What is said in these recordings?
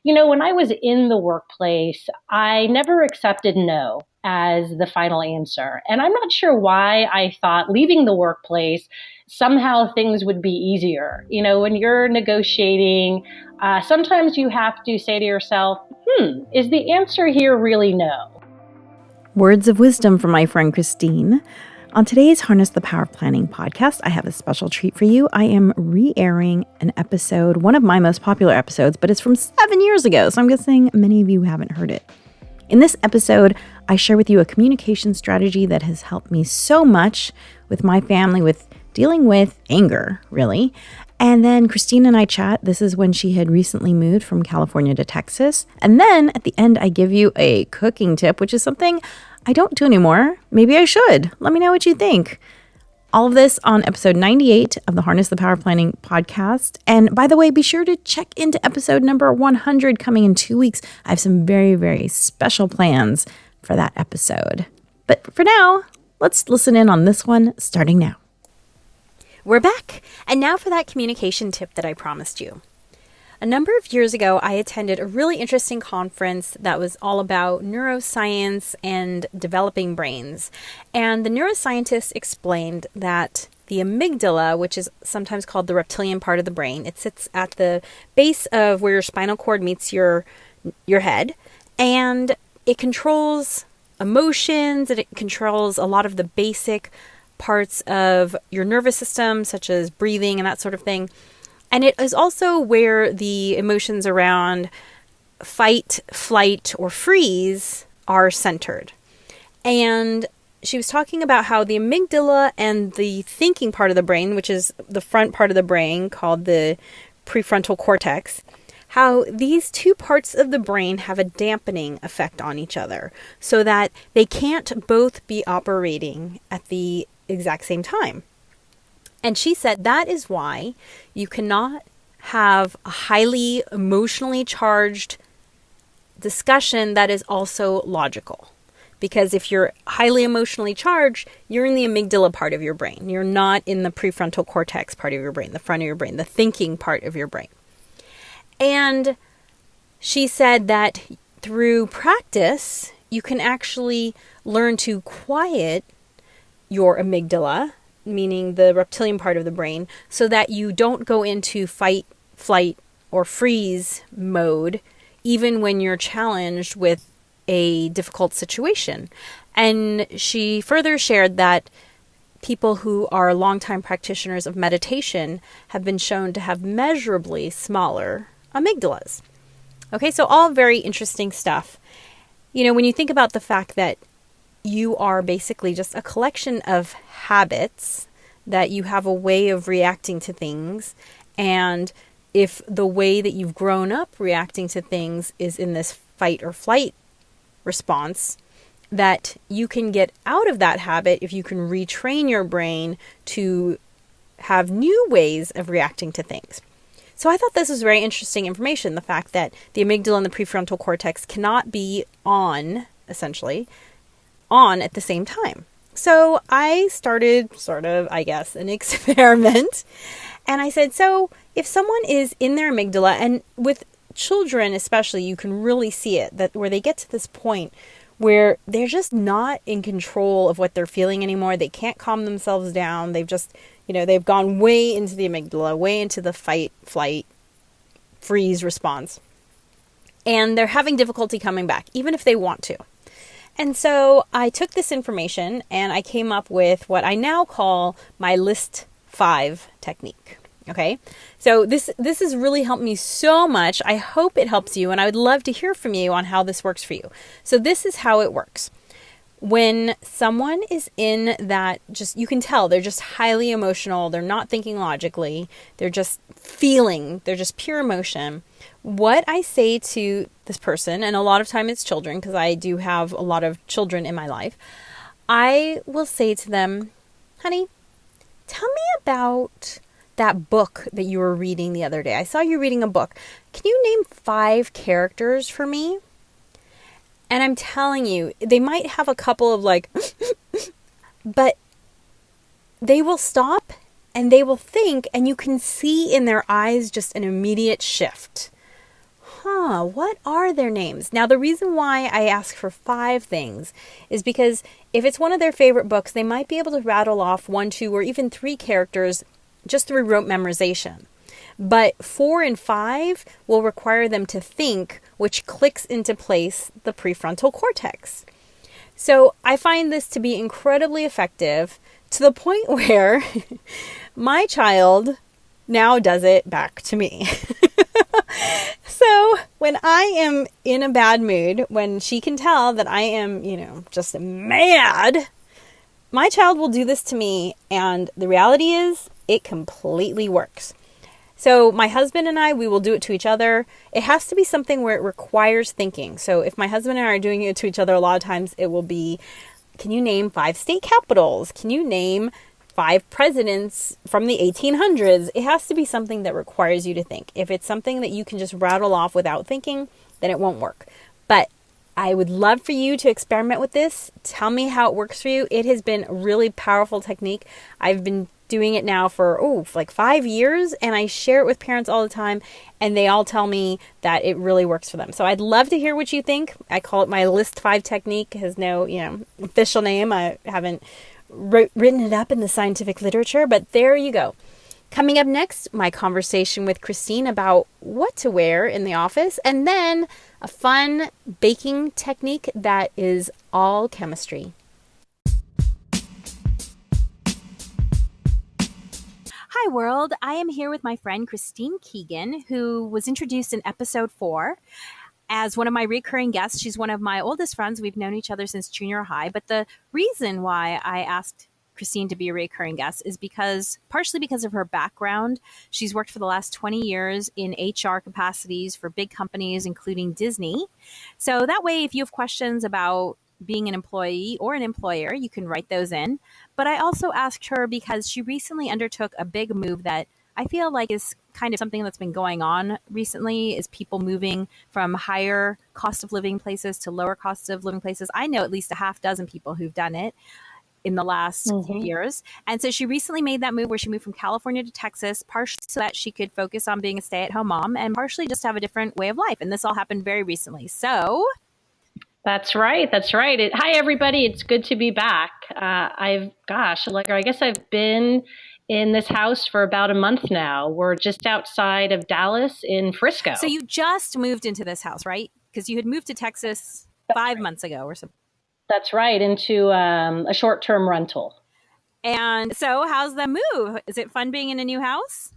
When I was in the workplace, I never accepted no as the final answer. And I'm not sure why I thought leaving the workplace, somehow things would be easier. When you're negotiating, sometimes you have to say to yourself, is the answer here really no? Words of wisdom from my friend Christine. On today's Harness the Power of Planning podcast, I have a special treat for you. I am re-airing an episode, one of my most popular episodes, but it's from 7 years ago, so I'm guessing many of you haven't heard it. In this episode, I share with you a communication strategy that has helped me so much with my family, with dealing with anger, really. And then Christine and I chat. This is when she had recently moved from California to Texas. And then at the end, I give you a cooking tip, which is something I don't do anymore. Maybe I should. Let me know what you think. All of this on episode 98 of the Harness the Power of Planning podcast. And by the way, be sure to check into episode number 100 coming in 2 weeks. I have some very, very special plans for that episode. But for now, let's listen in on this one starting now. We're back. And now for that communication tip that I promised you. A number of years ago, I attended a really interesting conference that was all about neuroscience and developing brains. And the neuroscientists explained that the amygdala, which is sometimes called the reptilian part of the brain, it sits at the base of where your spinal cord meets your head, and it controls emotions, and it controls a lot of the basic parts of your nervous system, such as breathing and that sort of thing. And it is also where the emotions around fight, flight, or freeze are centered. And she was talking about how the amygdala and the thinking part of the brain, which is the front part of the brain called the prefrontal cortex, how these two parts of the brain have a dampening effect on each other so that they can't both be operating at the exact same time. And she said that is why you cannot have a highly emotionally charged discussion that is also logical. Because if you're highly emotionally charged, you're in the amygdala part of your brain. You're not in the prefrontal cortex part of your brain, the front of your brain, the thinking part of your brain. And she said that through practice, you can actually learn to quiet your amygdala, meaning the reptilian part of the brain, so that you don't go into fight, flight, or freeze mode, even when you're challenged with a difficult situation. And she further shared that people who are longtime practitioners of meditation have been shown to have measurably smaller amygdalas. Okay, so all very interesting stuff. When you think about the fact that you are basically just a collection of habits, that you have a way of reacting to things, and if the way that you've grown up reacting to things is in this fight or flight response, that you can get out of that habit if you can retrain your brain to have new ways of reacting to things. So I thought this was very interesting information, the fact that the amygdala and the prefrontal cortex cannot be essentially on at the same time. So I started an experiment. And I said, so if someone is in their amygdala, and with children especially, you can really see it, that where they get to this point where they're just not in control of what they're feeling anymore. They can't calm themselves down. They've just, they've gone way into the amygdala, way into the fight, flight, freeze response. And they're having difficulty coming back, even if they want to. And so I took this information and I came up with what I now call my list 5 technique. Okay. So this has really helped me so much. I hope it helps you, and I would love to hear from you on how this works for you. So this is how it works. When someone is in that, you can tell they're just highly emotional. They're not thinking logically. They're just feeling. They're just pure emotion. What I say to this person, and a lot of time it's children, because I do have a lot of children in my life, I will say to them, honey, tell me about that book that you were reading the other day. I saw you reading a book. Can you name 5 characters for me? And I'm telling you, they might have a couple of but they will stop and they will think, and you can see in their eyes just an immediate shift. what are their names? Now, the reason why I ask for 5 things is because if it's one of their favorite books, they might be able to rattle off 1, 2, or even 3 characters just through rote memorization. But 4 and 5 will require them to think, which clicks into place the prefrontal cortex. So I find this to be incredibly effective to the point where my child now does it back to me. So when I am in a bad mood, when she can tell that I am, just mad, my child will do this to me. And the reality is it completely works. So my husband and I, we will do it to each other. It has to be something where it requires thinking. So if my husband and I are doing it to each other, a lot of times it will be, can you name 5 state capitals? Can you name 5 presidents from the 1800s? It has to be something that requires you to think. If it's something that you can just rattle off without thinking, then it won't work. But I would love for you to experiment with this. Tell me how it works for you. It has been a really powerful technique. I've been doing it now for like 5 years, and I share it with parents all the time, and they all tell me that it really works for them. So I'd love to hear what you think. I call it my List 5 technique. It has no, official name. I haven't written it up in the scientific literature, but there you go. Coming up next, my conversation with Christine about what to wear in the office, and then a fun baking technique that is all chemistry. Hi world, I am here with my friend Christine Keegan, who was introduced in episode 4 as one of my recurring guests. She's one of my oldest friends. We've known each other since junior high, but the reason why I asked Christine to be a recurring guest is partially because of her background. She's worked for the last 20 years in HR capacities for big companies, including Disney. So that way, if you have questions about being an employee or an employer, you can write those in. But I also asked her because she recently undertook a big move that I feel like is kind of something that's been going on recently, is people moving from higher cost of living places to lower cost of living places. I know at least a half dozen people who've done it in the last few years. And so she recently made that move where she moved from California to Texas, partially so that she could focus on being a stay-at-home mom and partially just have a different way of life. And this all happened very recently. So That's right. Hi, everybody. It's good to be back. I guess I've been in this house for about a month now. We're just outside of Dallas in Frisco. So you just moved into this house, right? Because you had moved to Texas 5 months ago or something. That's right, into a short-term rental. And so how's the move? Is it fun being in a new house?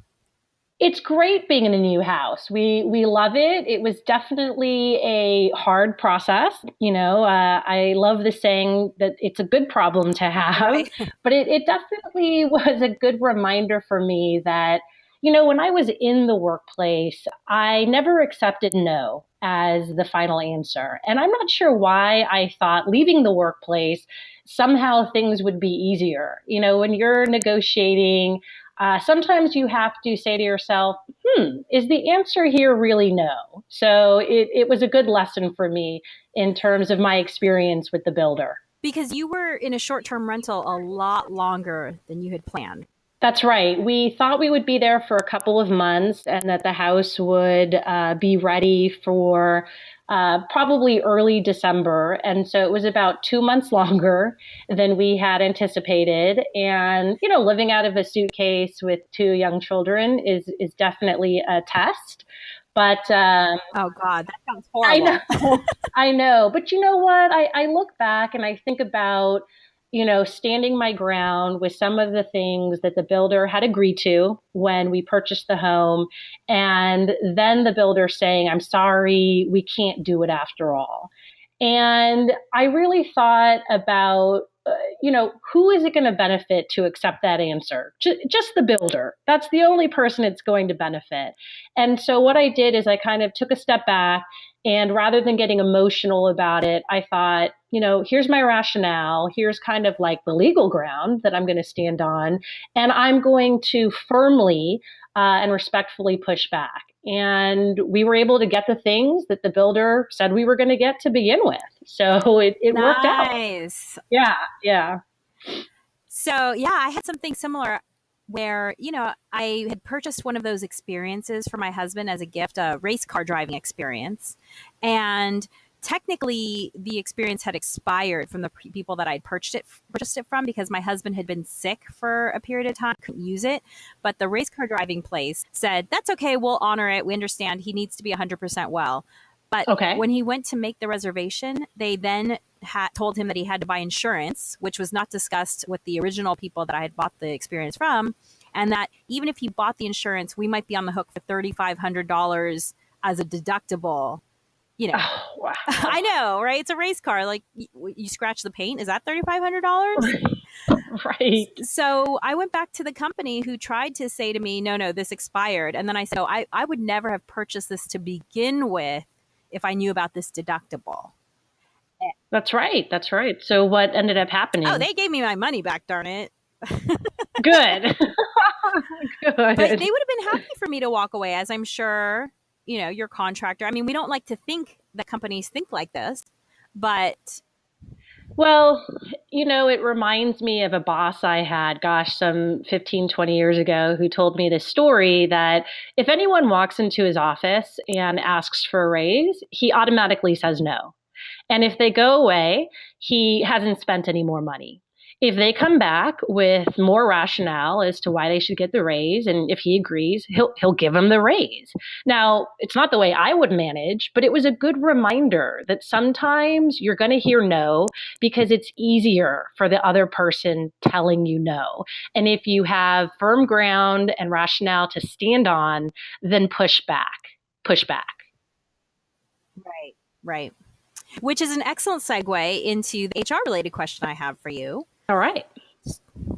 It's great being in a new house. We love it. It was definitely a hard process. I love the saying that it's a good problem to have, right. But it definitely was a good reminder for me that, when I was in the workplace, I never accepted no as the final answer. And I'm not sure why I thought leaving the workplace, somehow things would be easier. When you're negotiating, sometimes you have to say to yourself, is the answer here really no? So it was a good lesson for me in terms of my experience with the builder. Because you were in a short-term rental a lot longer than you had planned. That's right. We thought we would be there for a couple of months and that the house would be ready for probably early December. And so it was about 2 months longer than we had anticipated. And, living out of a suitcase with 2 young children is definitely a test. But oh God, that sounds horrible. I know. But you know what? I look back and I think about, standing my ground with some of the things that the builder had agreed to when we purchased the home. And then the builder saying, I'm sorry, we can't do it after all. And I really thought about, who is it going to benefit to accept that answer? Just the builder. That's the only person it's going to benefit. And so what I did is I kind of took a step back, and rather than getting emotional about it, I thought, here's my rationale. Here's kind of like the legal ground that I'm going to stand on, and I'm going to firmly and respectfully push back. And we were able to get the things that the builder said we were going to get to begin with. So it worked out. Nice. Yeah. So, I had something similar. where, I had purchased one of those experiences for my husband as a gift, a race car driving experience. And technically the experience had expired from the people that I'd purchased it from, because my husband had been sick for a period of time, couldn't use it. But the race car driving place said, that's okay, we'll honor it. We understand he needs to be 100% well. But when he went to make the reservation, they then told him that he had to buy insurance, which was not discussed with the original people that I had bought the experience from. And that even if he bought the insurance, we might be on the hook for $3,500 as a deductible. Oh, wow. I know, right? It's a race car. Like, you scratch the paint. Is that $3,500? Right. So I went back to the company, who tried to say to me, no, this expired. And then I said, I would never have purchased this to begin with if I knew about this deductible. That's right. So what ended up happening? Oh, they gave me my money back, darn it. Good. Good. But they would have been happy for me to walk away, as I'm sure, your contractor. I mean, we don't like to think that companies think like this, but... Well, it reminds me of a boss I had, some 15, 20 years ago, who told me this story that if anyone walks into his office and asks for a raise, he automatically says no. And if they go away, he hasn't spent any more money. If they come back with more rationale as to why they should get the raise, and if he agrees, he'll give them the raise. Now, it's not the way I would manage, but it was a good reminder that sometimes you're going to hear no because it's easier for the other person telling you no. And if you have firm ground and rationale to stand on, then push back. Right. Which is an excellent segue into the HR related question I have for you. All right.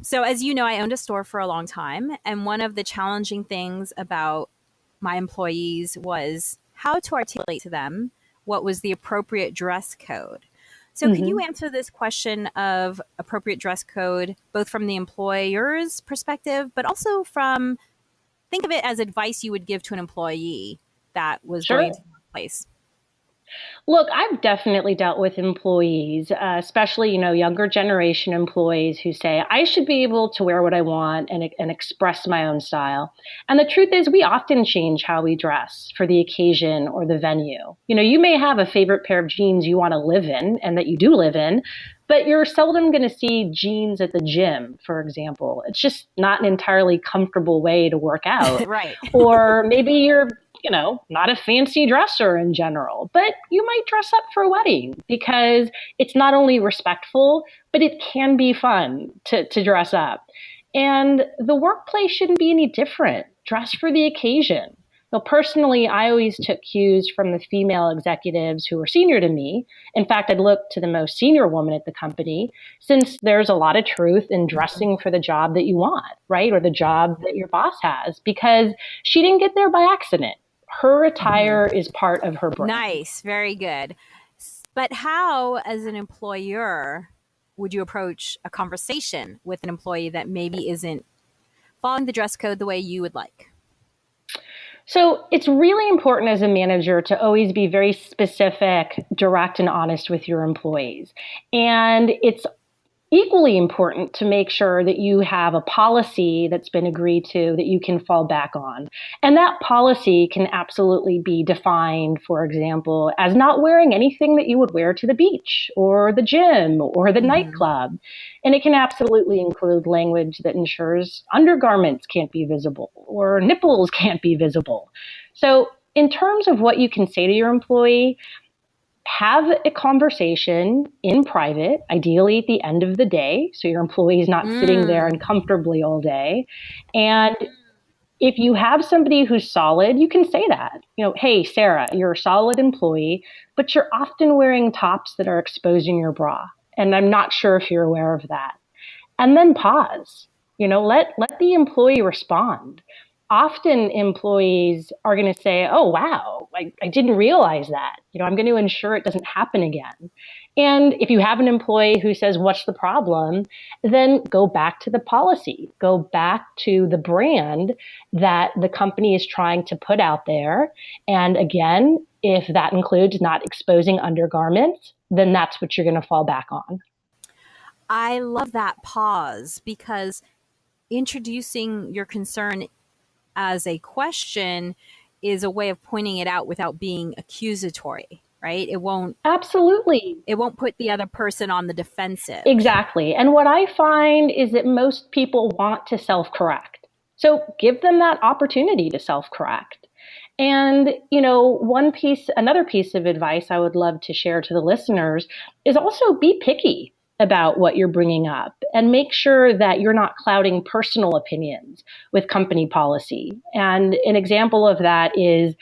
So as you know, I owned a store for a long time. And one of the challenging things about my employees was how to articulate to them what was the appropriate dress code. So Can you answer this question of appropriate dress code, both from the employer's perspective, but also think of it as advice you would give to an employee that was going to the workplace? Look, I've definitely dealt with employees, especially, younger generation employees who say, I should be able to wear what I want and express my own style. And the truth is, we often change how we dress for the occasion or the venue. You may have a favorite pair of jeans you want to live in and that you do live in, but you're seldom going to see jeans at the gym, for example. It's just not an entirely comfortable way to work out. Right. Or maybe you're not a fancy dresser in general, but you might dress up for a wedding because it's not only respectful, but it can be fun to dress up. And the workplace shouldn't be any different. Dress for the occasion. Now, personally, I always took cues from the female executives who were senior to me. In fact, I'd look to the most senior woman at the company, since there's a lot of truth in dressing for the job that you want, right? Or the job that your boss has, because she didn't get there by accident. Her attire is part of her brand. Nice. Very good. But how, as an employer, would you approach a conversation with an employee that maybe isn't following the dress code the way you would like? So it's really important as a manager to always be very specific, direct, and honest with your employees. And it's equally important to make sure that you have a policy that's been agreed to that you can fall back on. And that policy can absolutely be defined, for example, as not wearing anything that you would wear to the beach or the gym or the nightclub. And it can absolutely include language that ensures undergarments can't be visible or nipples can't be visible. So in terms of what you can say to your employee, have a conversation in private, ideally at the end of the day, so your employee is not sitting there uncomfortably all day. And if you have somebody who's solid, you can say that. Hey, Sarah, you're a solid employee, but you're often wearing tops that are exposing your bra. And I'm not sure if you're aware of that. And then pause. Let the employee respond. Often employees are going to say, oh, wow, I didn't realize that. I'm going to ensure it doesn't happen again. And if you have an employee who says, what's the problem? Then go back to the policy, go back to the brand that the company is trying to put out there. And again, if that includes not exposing undergarments, then that's what you're going to fall back on. I love that pause, because introducing your concern as a question is a way of pointing it out without being accusatory, right? Absolutely. It won't put the other person on the defensive. Exactly. And what I find is that most people want to self-correct. So give them that opportunity to self-correct. And, another piece of advice I would love to share to the listeners is also be picky about what you're bringing up and make sure that you're not clouding personal opinions with company policy. And an example of that is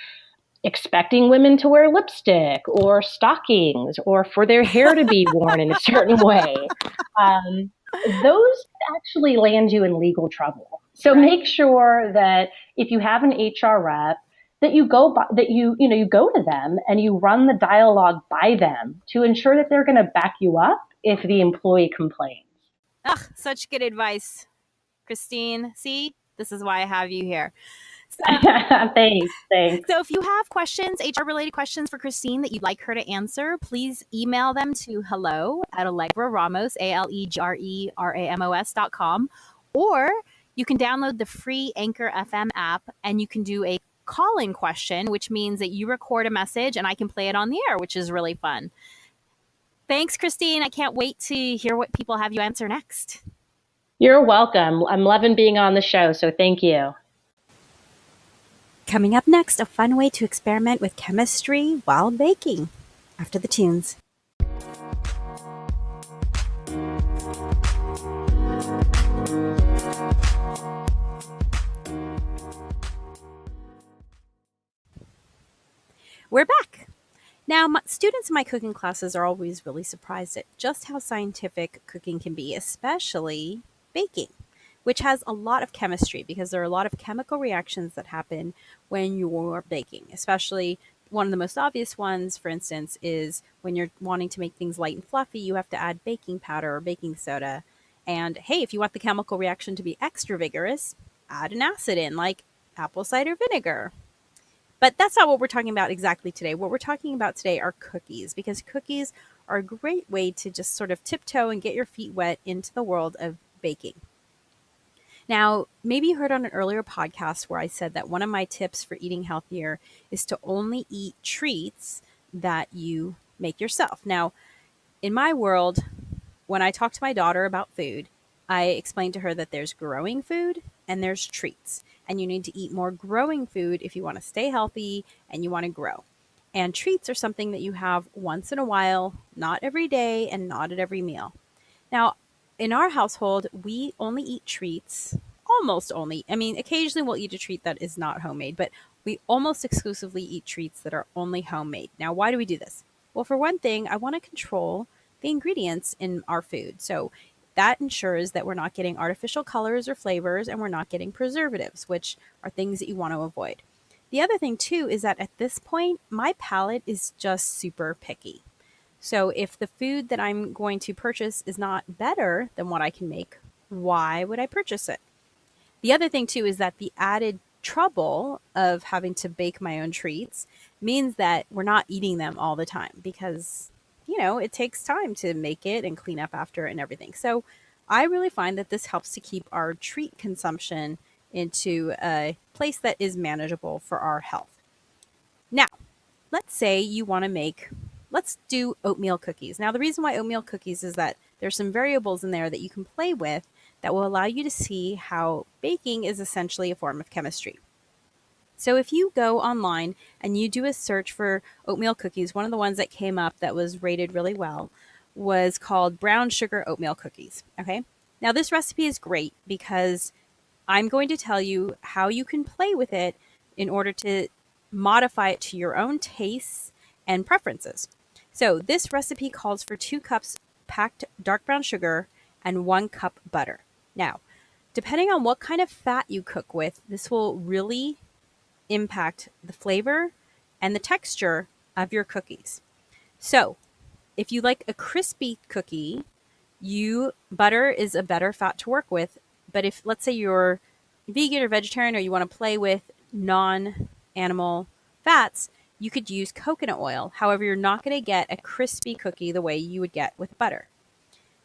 expecting women to wear lipstick or stockings or for their hair to be worn in a certain way. Those actually land you in legal trouble. So make sure that if you have an HR rep, that you go to them and you run the dialogue by them to ensure that they're going to back you up if the employee complains. Ugh, such good advice, Christine. See, this is why I have you here. So, Thanks. So if you have questions, HR-related questions for Christine that you'd like her to answer, please email them to hello@Alegre Ramos, ALEGRERAMOS.com, or you can download the free Anchor FM app and you can do a call-in question, which means that you record a message and I can play it on the air, which is really fun. Thanks, Christine. I can't wait to hear what people have you answer next. You're welcome. I'm loving being on the show, so thank you. Coming up next, a fun way to experiment with chemistry while baking. After the tunes. We're back. Now, students in my cooking classes are always really surprised at just how scientific cooking can be, especially baking, which has a lot of chemistry because there are a lot of chemical reactions that happen when you're baking. Especially one of the most obvious ones, for instance, is when you're wanting to make things light and fluffy, you have to add baking powder or baking soda. And hey, if you want the chemical reaction to be extra vigorous, add an acid in, like apple cider vinegar. But that's not what we're talking about exactly today. What we're talking about today are cookies, because cookies are a great way to just sort of tiptoe and get your feet wet into the world of baking. Now, maybe you heard on an earlier podcast where I said that one of my tips for eating healthier is to only eat treats that you make yourself. Now, in my world, when I talk to my daughter about food, I explain to her that there's growing food and there's treats. And you need to eat more growing food if you want to stay healthy and you want to grow. And treats are something that you have once in a while, not every day and not at every meal. Now, in our household, we only eat treats, almost only. I mean, occasionally we'll eat a treat that is not homemade, but we almost exclusively eat treats that are only homemade. Now, why do we do this? Well, for one thing, I want to control the ingredients in our food. So that ensures that we're not getting artificial colors or flavors and we're not getting preservatives, which are things that you want to avoid. The other thing too is that at this point, my palate is just super picky. So if the food that I'm going to purchase is not better than what I can make, why would I purchase it? The other thing too is that the added trouble of having to bake my own treats means that we're not eating them all the time because it takes time to make it and clean up after it and everything. So I really find that this helps to keep our treat consumption into a place that is manageable for our health. Now, let's say you want to let's do oatmeal cookies. Now, the reason why oatmeal cookies is that there's some variables in there that you can play with that will allow you to see how baking is essentially a form of chemistry. So if you go online and you do a search for oatmeal cookies, one of the ones that came up that was rated really well was called brown sugar oatmeal cookies. Okay. Now this recipe is great because I'm going to tell you how you can play with it in order to modify it to your own tastes and preferences. So this recipe calls for 2 cups packed dark brown sugar and 1 cup butter. Now, depending on what kind of fat you cook with, this will really impact the flavor and the texture of your cookies. So if you like a crispy cookie, butter is a better fat to work with. But if, let's say you're vegan or vegetarian or you want to play with non-animal fats, you could use coconut oil. However, you're not going to get a crispy cookie the way you would get with butter.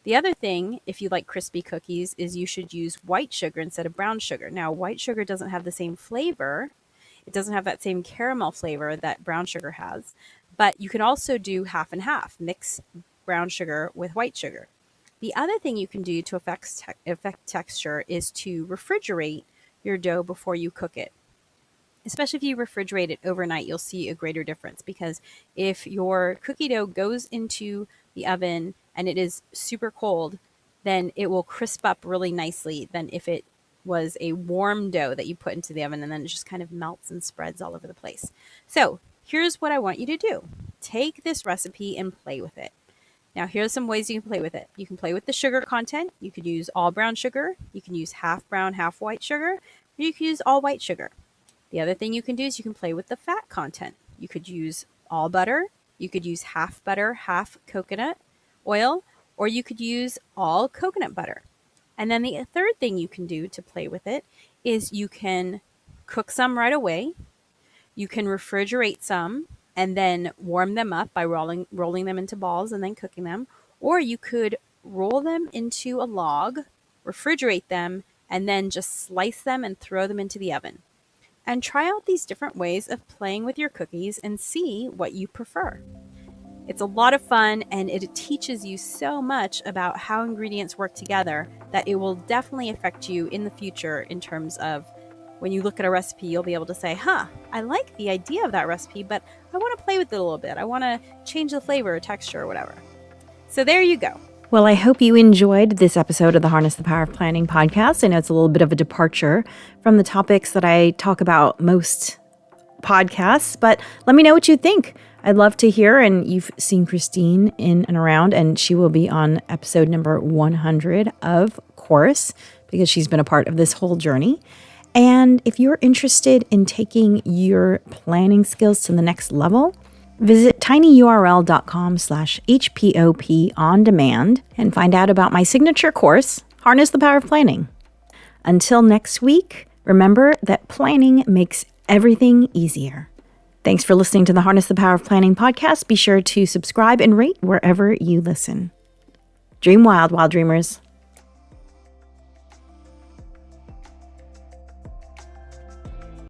The other thing, if you like crispy cookies, is you should use white sugar instead of brown sugar. Now, white sugar doesn't have the same flavor. It doesn't have that same caramel flavor that brown sugar has. But you can also do half and half. Mix brown sugar with white sugar. The other thing you can do to affect texture is to refrigerate your dough before you cook it. Especially if you refrigerate it overnight, you'll see a greater difference, because if your cookie dough goes into the oven and it is super cold, then it will crisp up really nicely than if it was a warm dough that you put into the oven and then it just kind of melts and spreads all over the place. So here's what I want you to do. Take this recipe and play with it. Now, here's some ways you can play with it. You can play with the sugar content. You could use all brown sugar. You can use half brown, half white sugar. Or you could use all white sugar. The other thing you can do is you can play with the fat content. You could use all butter. You could use half butter, half coconut oil, or you could use all coconut butter. And then the third thing you can do to play with it is you can cook some right away. You can refrigerate some and then warm them up by rolling them into balls and then cooking them. Or you could roll them into a log, refrigerate them, and then just slice them and throw them into the oven. And try out these different ways of playing with your cookies and see what you prefer. It's a lot of fun, and it teaches you so much about how ingredients work together that it will definitely affect you in the future in terms of when you look at a recipe, you'll be able to say, I like the idea of that recipe, but I want to play with it a little bit. I want to change the flavor or texture or whatever. So there you go. Well, I hope you enjoyed this episode of the Harness the Power of Planning podcast. I know it's a little bit of a departure from the topics that I talk about most podcasts, but let me know what you think. I'd love to hear, and you've seen Christine in and around, and she will be on episode number 100, of course, because she's been a part of this whole journey. And if you're interested in taking your planning skills to the next level, visit tinyurl.com/HPOP on demand and find out about my signature course, Harness the Power of Planning. Until next week, remember that planning makes everything easier. Thanks for listening to the Harness the Power of Planning podcast. Be sure to subscribe and rate wherever you listen. Dream wild, wild dreamers.